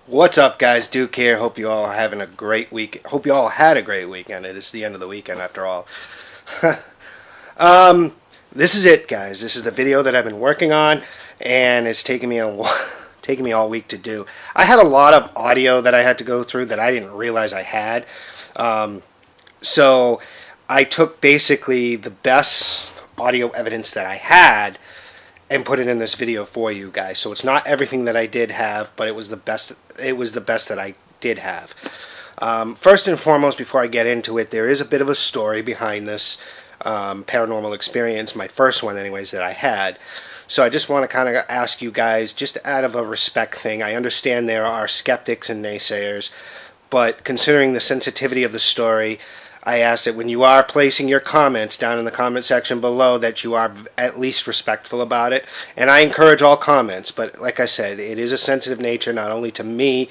What's up, guys? Duke here. Hope you all are having a great week. Hope you all had a great weekend. It is the end of the weekend after all. This is it, guys. This is the video that I've been working on, and it's taking me taking me all week to do. I had a lot of audio that I had to go through that I didn't realize I had. So I took basically the best audio evidence that I had and put it in this video for you guys. So it's not everything that I did have, but it was the best. It was the best that I did have. First and foremost, before I get into it, there is a bit of a story behind this paranormal experience, my first one anyways, that I had. So I just want to kind of ask you guys, just out of a respect thing, I understand there are skeptics and naysayers, but considering the sensitivity of the story, I ask that when you are placing your comments down in the comment section below that you are at least respectful about it. And I encourage all comments, but like I said, it is a sensitive nature not only to me,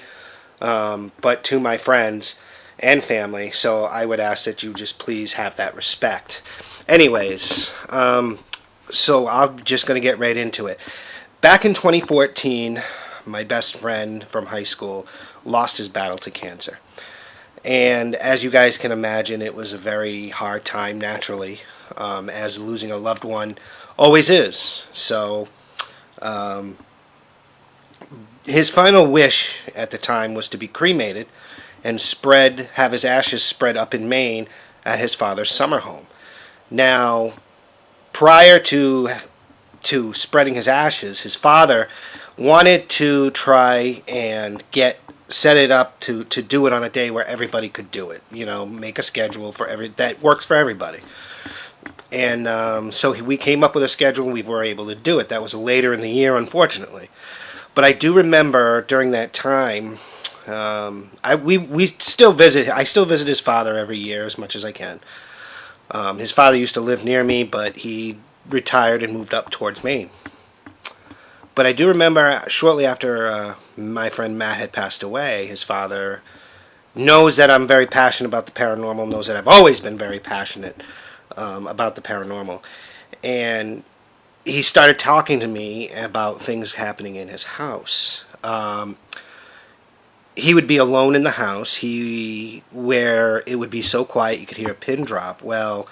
but to my friends and family. So I would ask that you just please have that respect. Anyways, so I'm just going to get right into it. Back in 2014, my best friend from high school lost his battle to cancer. And as you guys can imagine, it was a very hard time naturally, as losing a loved one always is. So his final wish at the time was to be cremated and have his ashes spread up in Maine at his father's summer home. Now, prior to spreading his ashes, his father wanted to try and set it up to do it on a day where everybody could do it. You know, make a schedule that works for everybody. And so we came up with a schedule and we were able to do it. That was later in the year, unfortunately. But I do remember during that time, I still visit his father every year as much as I can. His father used to live near me, but he retired and moved up towards Maine. But I do remember shortly after my friend Matt had passed away, his father knows that I'm very passionate about the paranormal, knows that I've always been very passionate about the paranormal. And he started talking to me about things happening in his house. He would be alone in the house, where it would be so quiet you could hear a pin drop. Well,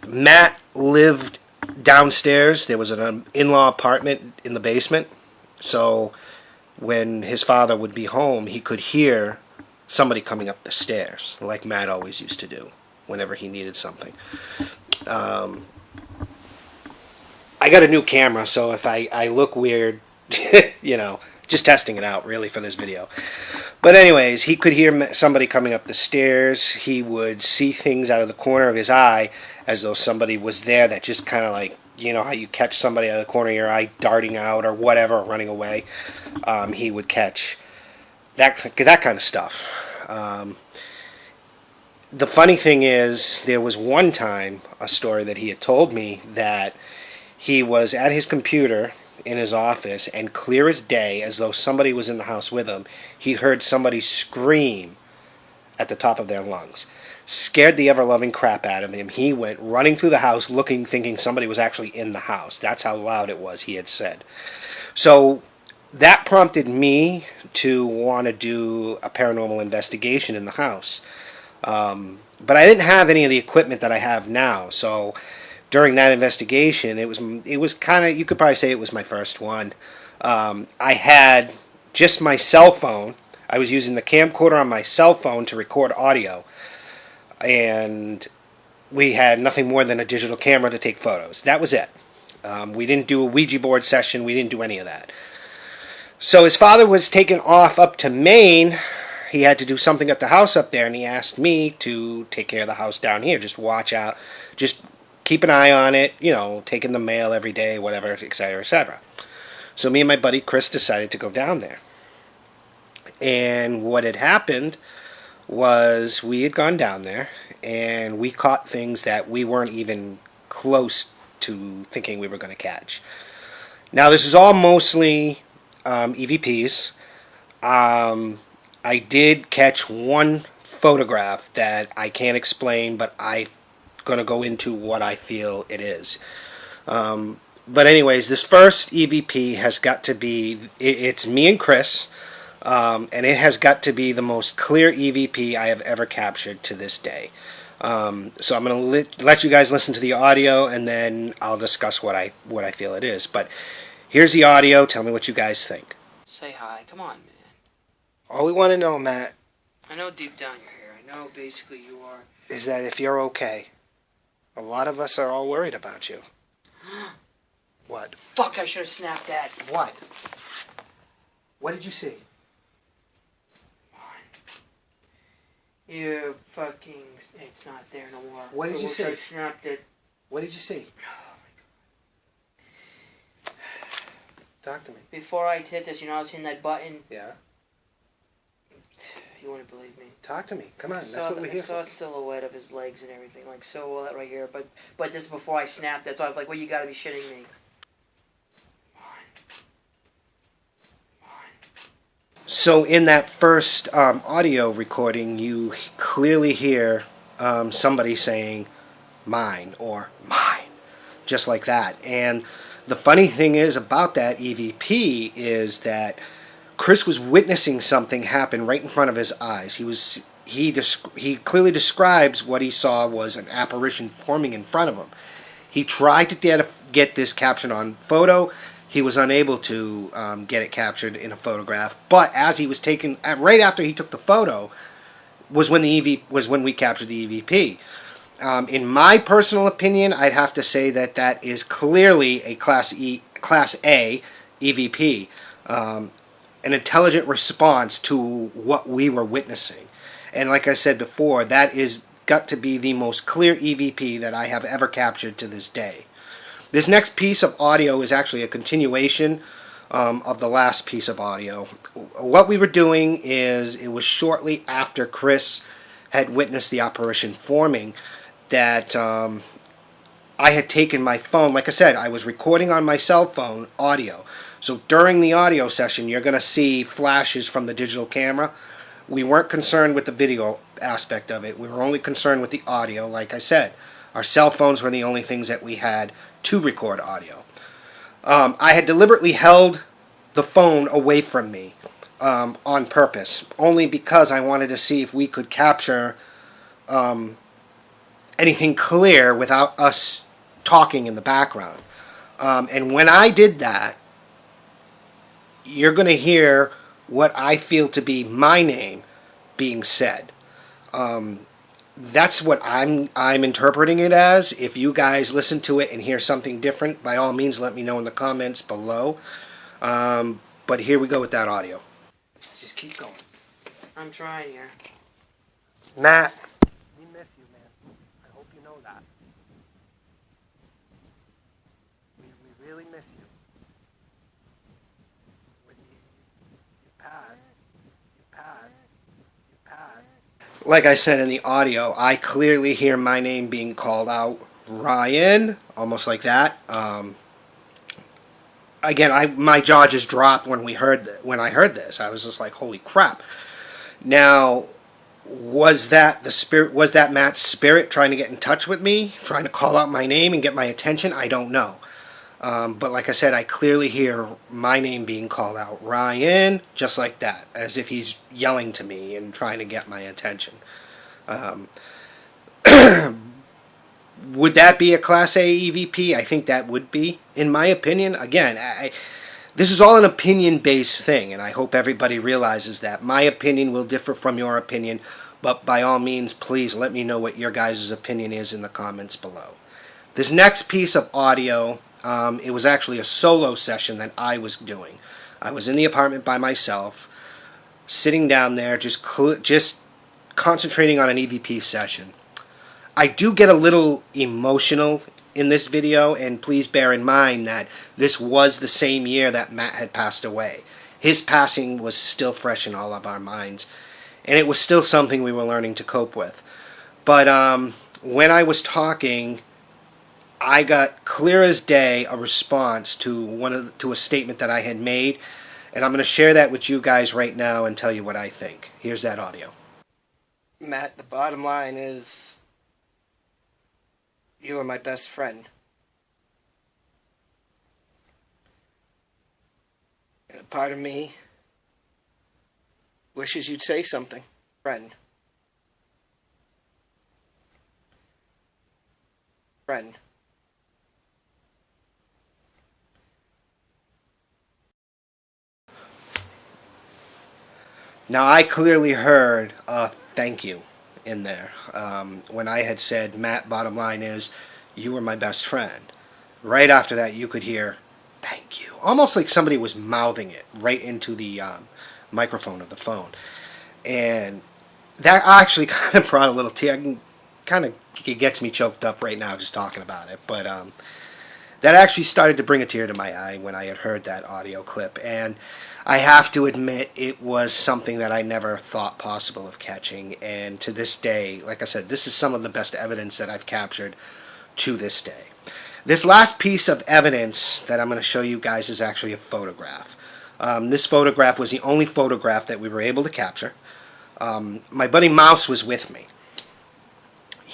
Matt lived downstairs. There was an in-law apartment in the basement, so when his father would be home, he could hear somebody coming up the stairs, like Matt always used to do whenever he needed something. I got a new camera, so if I look weird, you know, just testing it out really for this video. But anyways, he could hear somebody coming up the stairs. He would see things out of the corner of his eye as though somebody was there, that just kind of like, you know how you catch somebody out of the corner of your eye darting out or whatever, or running away. He would catch that kind of stuff. The funny thing is, there was one time, a story that he had told me, that he was at his computer in his office, and clear as day, as though somebody was in the house with him, he heard somebody scream at the top of their lungs. Scared the ever-loving crap out of him. He went running through the house looking, thinking somebody was actually in the house. That's how loud it was, he had said. So that prompted me to want to do a paranormal investigation in the house. But I didn't have any of the equipment that I have now, so during that investigation, it was kind of, you could probably say it was my first one. I had just my cell phone. I was using the camcorder on my cell phone to record audio, and we had nothing more than a digital camera to take photos. That was it. We didn't do a Ouija board session. We didn't do any of that. So his father was taken off up to Maine. He had to do something at the house up there, and he asked me to take care of the house down here. Just watch out. Just keep an eye on it, you know, taking the mail every day, whatever, etc., etc. So me and my buddy Chris decided to go down there. And what had happened was we had gone down there, and we caught things that we weren't even close to thinking we were going to catch. Now, this is all mostly EVPs. I did catch one photograph that I can't explain, but I'm going to go into what I feel it is. But anyways, this first EVP has got to be, it's me and Chris. And it has got to be the most clear EVP I have ever captured to this day. So I'm going to let you guys listen to the audio, and then I'll discuss what I feel it is. But here's the audio. Tell me what you guys think. Say hi. Come on, man. All we want to know, Matt, I know deep down you're here. I know basically you are. is that if you're okay. A lot of us are all worried about you. What? Fuck, I should have snapped that. What? What did you see? You fucking... It's not there no more. What did you see? I snapped it. What did you see? Talk to me. Before I hit this, you know I was hitting that button? Yeah. You wouldn't believe me. Talk to me. Come on, that's what we're here for. I saw a silhouette of his legs and everything, like silhouette right here. But this is before I snapped it, so I was like, well, you gotta be shitting me. So in that first audio recording, you clearly hear somebody saying mine or mine, just like that. And the funny thing is about that EVP is that Chris was witnessing something happen right in front of his eyes. He clearly describes what he saw was an apparition forming in front of him. He tried to get this captured on photo. He was unable to get it captured in a photograph. But as he was taking, right after he took the photo, was when we captured the EVP. In my personal opinion, I'd have to say that is clearly a Class A EVP, an intelligent response to what we were witnessing. And like I said before, that is got to be the most clear EVP that I have ever captured to this day. This next piece of audio is actually a continuation of the last piece of audio. What we were doing is, it was shortly after Chris had witnessed the apparition forming that I had taken my phone. Like I said, I was recording on my cell phone audio. So during the audio session, you're going to see flashes from the digital camera. We weren't concerned with the video aspect of it. We were only concerned with the audio. Like I said, our cell phones were the only things that we had to record audio. I had deliberately held the phone away from me on purpose, only because I wanted to see if we could capture anything clear without us talking in the background. And when I did that, you're going to hear what I feel to be my name being said. That's what I'm interpreting it as. If you guys listen to it and hear something different, by all means, let me know in the comments below. But here we go with that audio. Just keep going. I'm trying here. Matt. We miss you, man. I hope you know that. We really miss you. Like I said in the audio, I clearly hear my name being called out. Ryan, almost like that. Again, my jaw just dropped when I heard this. I was just like, holy crap. Now, was that the spirit? Was that Matt's spirit trying to get in touch with me, trying to call out my name and get my attention? I don't know. But like I said, I clearly hear my name being called out. Ryan, just like that, as if he's yelling to me and trying to get my attention. Would that be a Class A EVP? I think that would be, in my opinion. Again, this is all an opinion-based thing, and I hope everybody realizes that. My opinion will differ from your opinion, but by all means, please let me know what your guys' opinion is in the comments below. This next piece of audio, it was actually a solo session that I was doing. I was in the apartment by myself, sitting down there, just concentrating on an EVP session. I do get a little emotional in this video, and please bear in mind that this was the same year that Matt had passed away. His passing was still fresh in all of our minds, and it was still something we were learning to cope with. But when I was talking, I got clear as day a response to a statement that I had made, and I'm going to share that with you guys right now and tell you what I think. Here's that audio. Matt, the bottom line is, you are my best friend. And a part of me Wishes you'd say something. Friend. Friend. Now, I clearly heard a thank you in there when I had said, Matt, bottom line is, you were my best friend. Right after that, you could hear, thank you. Almost like somebody was mouthing it right into the microphone of the phone. And that actually kind of brought a little tear. Kind of it gets me choked up right now just talking about it. But that actually started to bring a tear to my eye when I had heard that audio clip. And I have to admit, it was something that I never thought possible of catching. And to this day, like I said, this is some of the best evidence that I've captured to this day. This last piece of evidence that I'm going to show you guys is actually a photograph. This photograph was the only photograph that we were able to capture. My buddy Mouse was with me.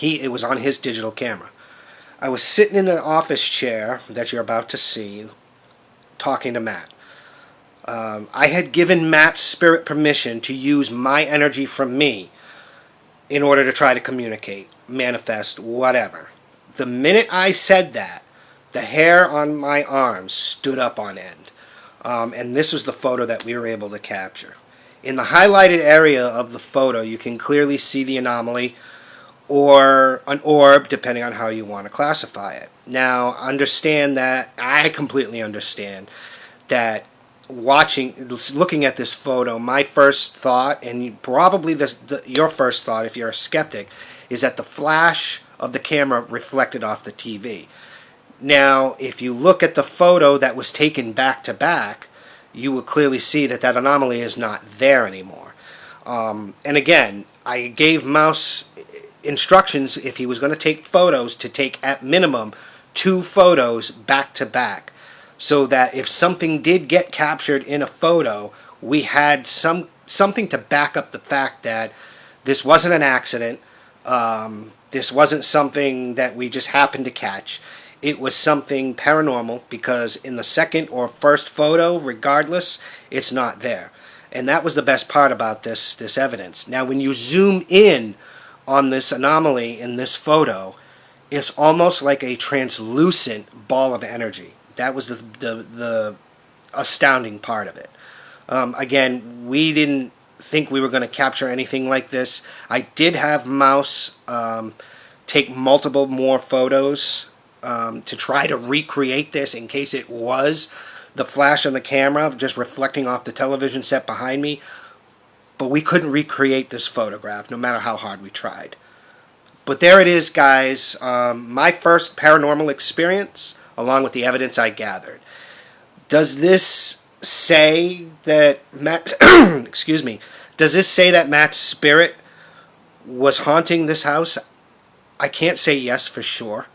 It was on his digital camera. I was sitting in an office chair that you're about to see, talking to Matt. I had given Matt's spirit permission to use my energy from me in order to try to communicate, manifest, whatever. The minute I said that, the hair on my arms stood up on end. And this was the photo that we were able to capture. In the highlighted area of the photo, you can clearly see the anomaly or an orb, depending on how you want to classify it. Now, understand that, I completely understand that looking at this photo, my first thought, and probably your first thought if you're a skeptic, is that the flash of the camera reflected off the TV. Now, if you look at the photo that was taken back to back, you will clearly see that that anomaly is not there anymore. And again, I gave Mouse instructions if he was going to take photos to take at minimum 2 photos back to back, so that if something did get captured in a photo, we had something to back up the fact that this wasn't an accident. This wasn't something that we just happened to catch. It was something paranormal, because in the second or first photo, regardless, it's not there. And that was the best part about this evidence. Now, when you zoom in on this anomaly in this photo, it's almost like a translucent ball of energy. That was the astounding part of it. Again, we didn't think we were going to capture anything like this. I did have Mouse take multiple more photos to try to recreate this in case it was the flash on the camera just reflecting off the television set behind me. But we couldn't recreate this photograph no matter how hard we tried. But there it is, guys. My first paranormal experience, along with the evidence I gathered. Does this say that Matt, excuse me, does this say that Matt's spirit was haunting this house? I can't say yes for sure.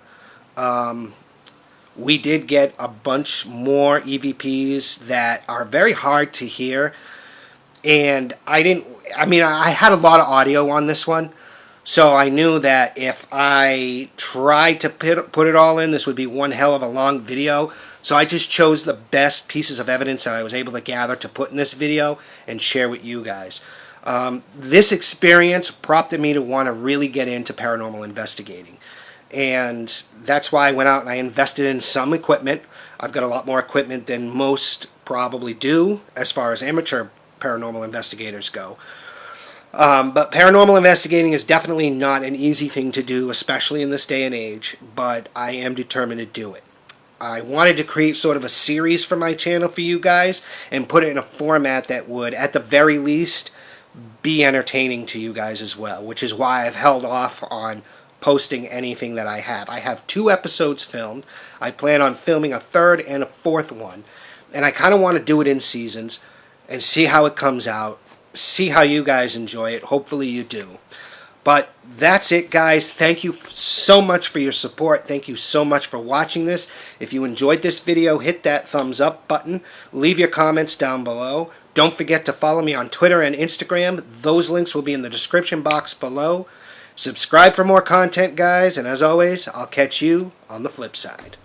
We did get a bunch more EVPs that are very hard to hear. And I had a lot of audio on this one. So I knew that if I tried to put it all in, this would be one hell of a long video. So I just chose the best pieces of evidence that I was able to gather to put in this video and share with you guys. This experience prompted me to want to really get into paranormal investigating. And that's why I went out and I invested in some equipment. I've got a lot more equipment than most probably do as far as amateur paranormal investigators go. But paranormal investigating is definitely not an easy thing to do, especially in this day and age, but I am determined to do it. I wanted to create sort of a series for my channel for you guys and put it in a format that would, at the very least, be entertaining to you guys as well, which is why I've held off on posting anything that I have. I have 2 episodes filmed. I plan on filming a 3rd and a 4th one, and I kind of want to do it in seasons and see how it comes out, see how you guys enjoy it. Hopefully you do. But that's it, guys. Thank you so much for your support. Thank you so much for watching this. If you enjoyed this video, hit that thumbs up button. Leave your comments down below. Don't forget to follow me on Twitter and Instagram. Those links will be in the description box below. Subscribe for more content, guys. And as always, I'll catch you on the flip side.